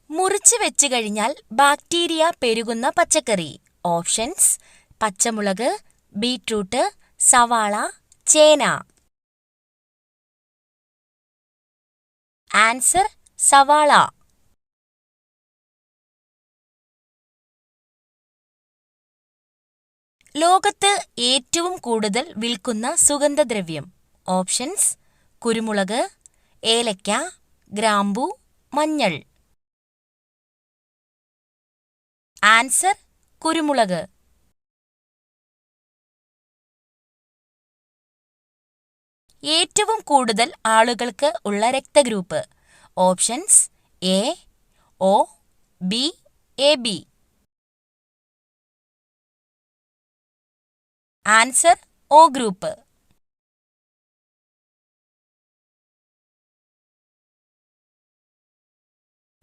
മുറിച്ച് വെച്ച് കഴിഞ്ഞാൽ ബാക്ടീരിയ പെരുകുന്ന പച്ചക്കറി. ഓപ്ഷൻസ്: പച്ചമുളക്, ബീറ്റ്റൂട്ട്, സവാള, ചേന. ആൻസർ: സവാള. ലോകത്ത് ഏറ്റവും കൂടുതൽ വിൽക്കുന്ന സുഗന്ധദ്രവ്യം. ഓപ്ഷൻസ്: കുരുമുളക്, ഏലക്ക, ഗ്രാമ്പൂ, മഞ്ഞൾ. ആൻസർ: കുരുമുളക്. ഏറ്റവും കൂടുതൽ ആളുകൾക്ക് ഉള്ള രക്തഗ്രൂപ്പ്. Options: A, O, B, A B. Answer: O group.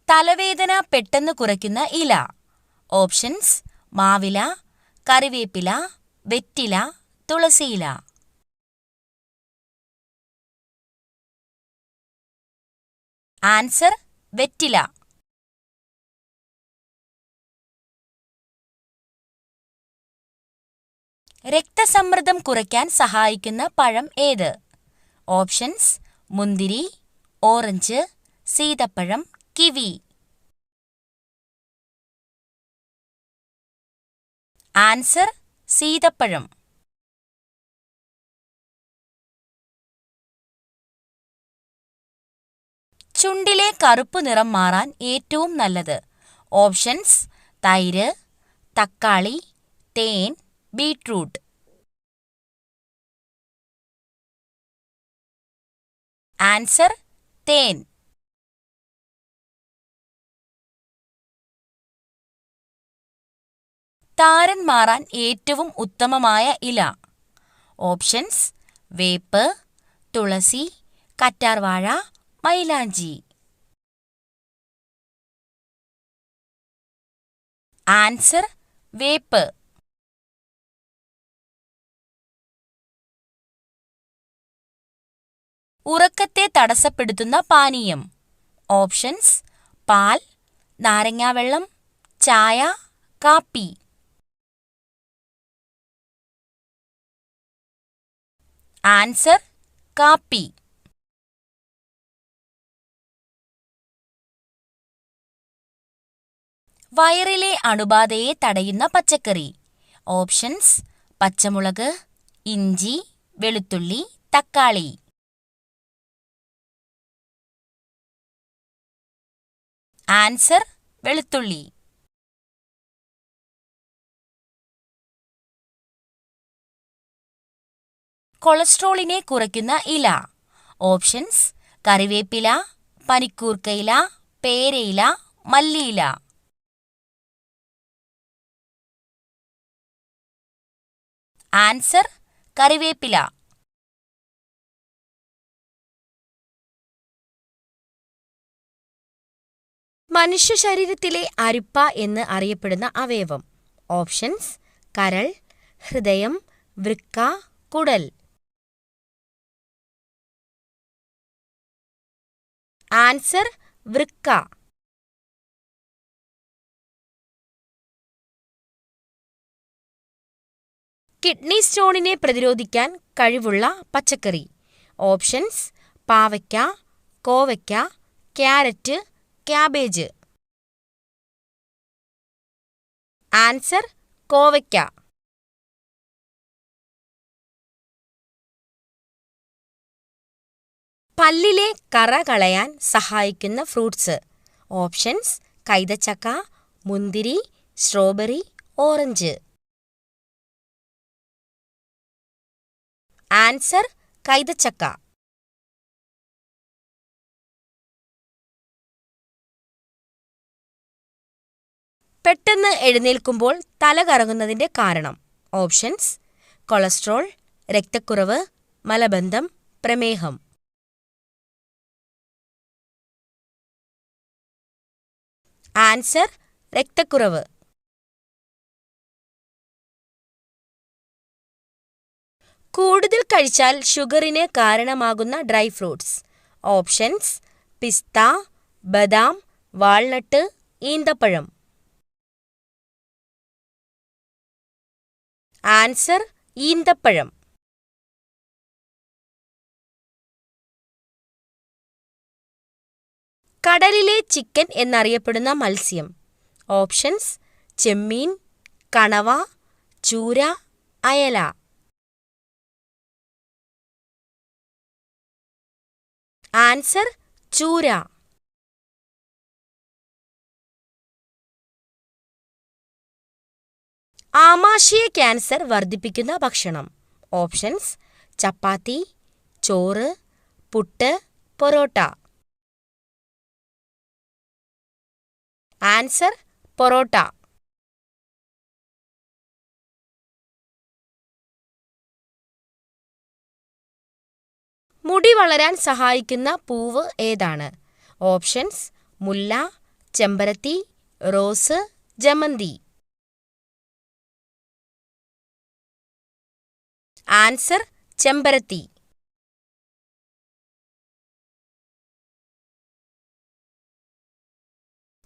തലവേദന പെട്ടെന്ന് കുറയ്ക്കുന്ന ഇല. ഓപ്ഷൻസ്: മാവില, കറിവേപ്പില, വെറ്റില, തുളസിയില. ആൻസർ: വെറ്റില. രക്തസമ്മർദ്ദം കുറയ്ക്കാൻ സഹായിക്കുന്ന പഴം ഏത്? ഓപ്ഷൻസ്: മുന്തിരി, ഓറഞ്ച്, സീതപ്പഴം, കിവി. ആൻസർ: സീതപ്പഴം. ചുണ്ടിലെ കറുപ്പ് നിറം മാറാൻ ഏറ്റവും നല്ലത്. ഓപ്ഷൻസ്: തൈര്, തക്കാളി, തേൻ, ബീറ്റ്റൂട്ട്. ആൻസർ: തേൻ. താരൻ മാറാൻ ഏറ്റവും ഉത്തമമായ ഇല. ഓപ്ഷൻസ്: വേപ്പ്, തുളസി, കറ്റാർവാഴ, മൈലാഞ്ചി. ആൻസർ: വേപ്പ്. ഉറക്കത്തെ തടസ്സപ്പെടുത്തുന്ന പാനീയം. ഓപ്ഷൻസ്: പാൽ, നാരങ്ങാവെള്ളം, ചായ, കാപ്പി. ആൻസർ: കാപ്പി. വയറിലെ അണുബാധയെ തടയുന്ന പച്ചക്കറി. ഓപ്ഷൻസ്: പച്ചമുളക്, ഇഞ്ചി, വെളുത്തുള്ളി, തക്കാളി. ആൻസർ: വെളുത്തുള്ളി. കൊളസ്ട്രോളിനെ കുറയ്ക്കുന്ന ഇല. ഓപ്ഷൻസ്: കറിവേപ്പില, പനിക്കൂർക്കയില, പേരയില, മല്ലിയില. ആൻസർ: കറിവേപ്പില. മനുഷ്യ ശരീരത്തിലെ അരിപ്പ എന്ന് അറിയപ്പെടുന്ന അവയവം. ഓപ്ഷൻസ്: കരൾ, ഹൃദയം, വൃക്ക, കുടൽ. ആൻസർ: വൃക്ക. കിഡ്നി സ്റ്റോണിനെ പ്രതിരോധിക്കാൻ കഴിവുള്ള പച്ചക്കറി. ഓപ്ഷൻസ്: പാവയ്ക്ക, കോവയ്ക്ക, ക്യാരറ്റ്, ക്യാബേജ്. ആൻസർ: കോവയ്ക്ക. പല്ലിലെ കറ കളയാൻ സഹായിക്കുന്ന ഫ്രൂട്ട്സ്. ഓപ്ഷൻസ്: കൈതച്ചക്ക, മുന്തിരി, സ്ട്രോബെറി, ഓറഞ്ച്. ആൻസർ: കൈതച്ചക്ക. പെട്ടെന്ന് എഴുന്നേൽക്കുമ്പോൾ തല കറങ്ങുന്നതിന്റെ കാരണം. ഓപ്ഷൻസ്: കൊളസ്ട്രോൾ, രക്തക്കുറവ്, മലബന്ധം, പ്രമേഹം. ആൻസർ: രക്തക്കുറവ്. കൂടുതൽ കഴിച്ചാൽ ഷുഗറിന് കാരണമാകുന്ന ഡ്രൈ ഫ്രൂട്ട്സ്. ഓപ്ഷൻസ്: പിസ്ത, ബദാം, വാൾനട്ട്, ഈന്തപ്പഴം. ആൻസർ ഈന്തപ്പഴം. കടലിലെ ചിക്കൻ എന്നറിയപ്പെടുന്ന മത്സ്യം. ഓപ്ഷൻസ്: ചെമ്മീൻ, കണവ, ചൂര, അയല. ആൻസർ ചൂര. ആമാശയ ക്യാൻസർ വർദ്ധിപ്പിക്കുന്ന ഭക്ഷണം. ഓപ്ഷൻസ്: ചപ്പാത്തി, ചോറ്, പുട്ട്, പൊറോട്ട. ആൻസർ പൊറോട്ട. മുടി വളരാൻ സഹായിക്കുന്ന പൂവ് ഏതാണ്? ഓപ്ഷൻസ്: മുല്ല, ചെമ്പരത്തി, റോസ്, ജമന്തി. ആൻസർ ചെമ്പരത്തി.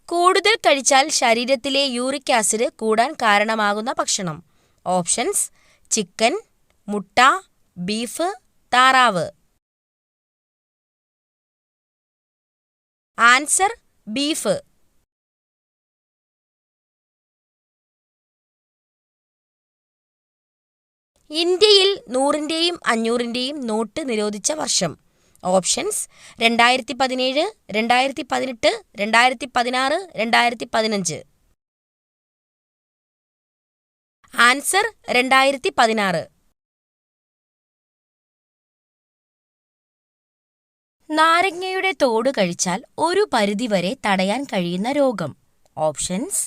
കൂടുതൽ കഴിച്ചാൽ ശരീരത്തിലെ യൂറിക് ആസിഡ് കൂടാൻ കാരണമാകുന്ന ഭക്ഷണം. ഓപ്ഷൻസ്: ചിക്കൻ, മുട്ട, ബീഫ്, താറാവ്. Answer beef. ഇന്ത്യയിൽ 100ന്റെയും 500ന്റെയും നോട്ട് നിരോധിച്ച വർഷം. ഓപ്ഷൻസ്: 2017, 2018, 2016, 2015. ആൻസർ 2016. നാരങ്ങയുടെ തോട് കഴിച്ചാൽ ഒരു പരിധിവരെ തടയാൻ കഴിയുന്ന രോഗം. ഓപ്ഷൻസ്: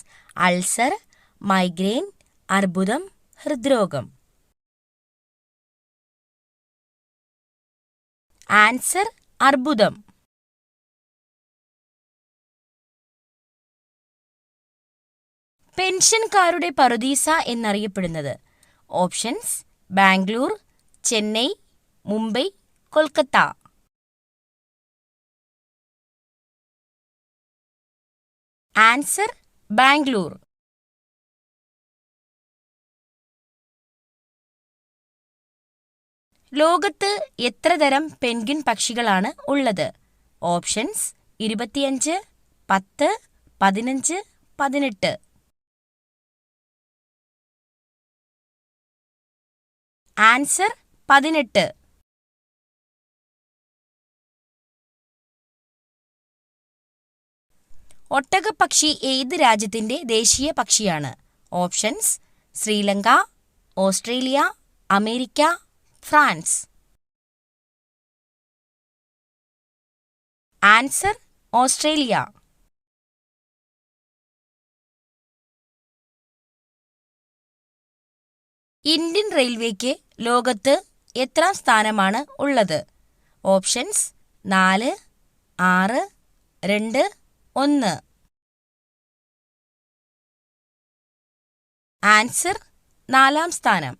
അൾസർ, മൈഗ്രെയിൻ, അർബുദം, ഹൃദ്രോഗം. ആൻസർ അർബുദം. പെൻഷൻകാരുടെ പറുദീസ എന്നറിയപ്പെടുന്നത്. ഓപ്ഷൻസ്: ബാംഗ്ലൂർ, ചെന്നൈ, മുംബൈ, കൊൽക്കത്ത. ആൻസർ ബാംഗ്ലൂർ. ലോകത്ത് എത്ര തരം പെൻഗ്വിൻ പക്ഷികളാണ് ഉള്ളത്? ഓപ്ഷൻസ്: 25, 10, 15, 18. ആൻസർ 18. ഒട്ടകപ്പക്ഷി ഏത് രാജ്യത്തിന്റെ ദേശീയ പക്ഷിയാണ്? Options: Sri Lanka, Australia, America, France. Answer Australia. Indian റെയിൽവേക്ക് ലോകത്ത് എത്രാം സ്ഥാനമാണ് ഉള്ളത്? ഓപ്ഷൻസ്: 4, 6, 2, 1. ആൻസർ 4ാം സ്ഥാനം.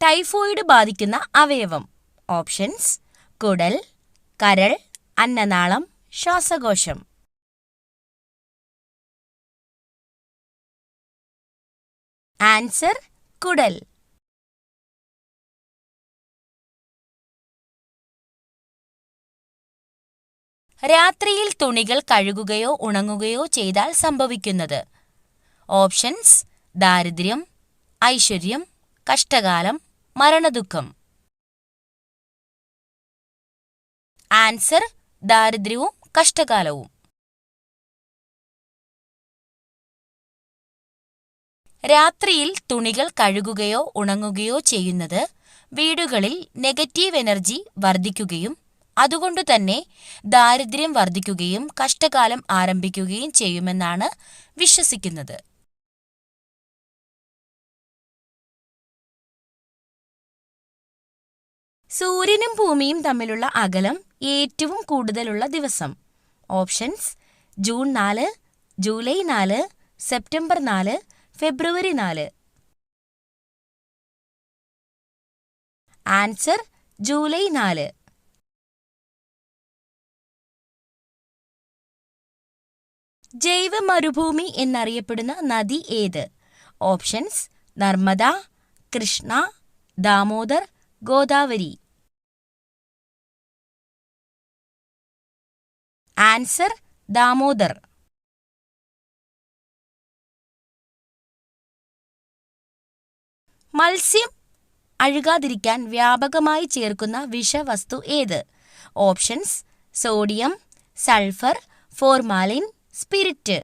ടൈഫോയിഡ് ബാധിക്കുന്ന അവയവം. ഓപ്ഷൻസ്: കുടൽ, കരൾ, അന്നനാളം, ശ്വാസകോശം. ആൻസർ കുടൽ. രാത്രിയിൽ തുണികൾ കഴുകുകയോ ഉണങ്ങുകയോ ചെയ്താൽ സംഭവിക്കുന്നത്. ഓപ്ഷൻസ്: ദാരിദ്ര്യം, ഐശ്വര്യം, കഷ്ടകാലം, മരണദുഃഖം. ആൻസർ ദാരിദ്ര്യവും കഷ്ടകാലവും. രാത്രിയിൽ തുണികൾ കഴുകുകയോ ഉണങ്ങുകയോ ചെയ്യുന്നത് വീടുകളിൽ നെഗറ്റീവ് എനർജി വർദ്ധിക്കുകയും അതുകൊണ്ടുതന്നെ ദാരിദ്ര്യം വർദ്ധിക്കുകയും കഷ്ടകാലം ആരംഭിക്കുകയും ചെയ്യുമെന്നാണ് വിശ്വസിക്കുന്നത്. സൂര്യനും ഭൂമിയും തമ്മിലുള്ള അകലം ഏറ്റവും കൂടുതലുള്ള ദിവസം. Options: June 4, July 4, September 4, February 4. Answer July 4. ജൈവ മരുഭൂമി എന്നറിയപ്പെടുന്ന നദി ഏത്? ഓപ്ഷൻസ്: നർമ്മദ, കൃഷ്ണ, ദാമോദർ, ഗോദാവരി. ആൻസർ: ദാമോദർ. മത്സ്യം അഴുകാതിരിക്കാൻ വ്യാപകമായി ചേർക്കുന്ന വിഷവസ്തു ഏത്? Options: sodium, sulphur, formalin, spirit.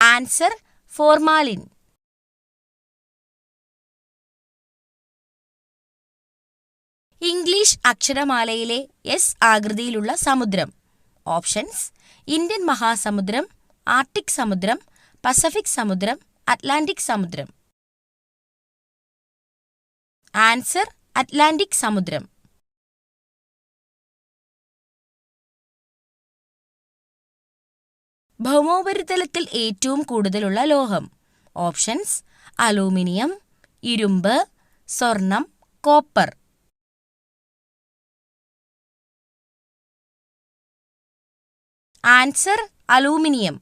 Answer: formalin. English അക്ഷരമാലയിലെ എസ് ആകൃതിയിലുള്ള സമുദ്രം. ഓപ്ഷൻസ്: ഇന്ത്യൻ മഹാസമുദ്രം, ആർട്ടിക് സമുദ്രം, പസഫിക് സമുദ്രം, അറ്റ്ലാന്റിക് സമുദ്രം. ആൻസർ: അറ്റ്ലാന്റിക് സമുദ്രം. ഭൗമോപരിതലത്തിൽ ഏറ്റവും കൂടുതലുള്ള ലോഹം. ഓപ്ഷൻസ്: അലൂമിനിയം, ഇരുമ്പ്, സ്വർണം, കോപ്പർ. Answer: aluminium.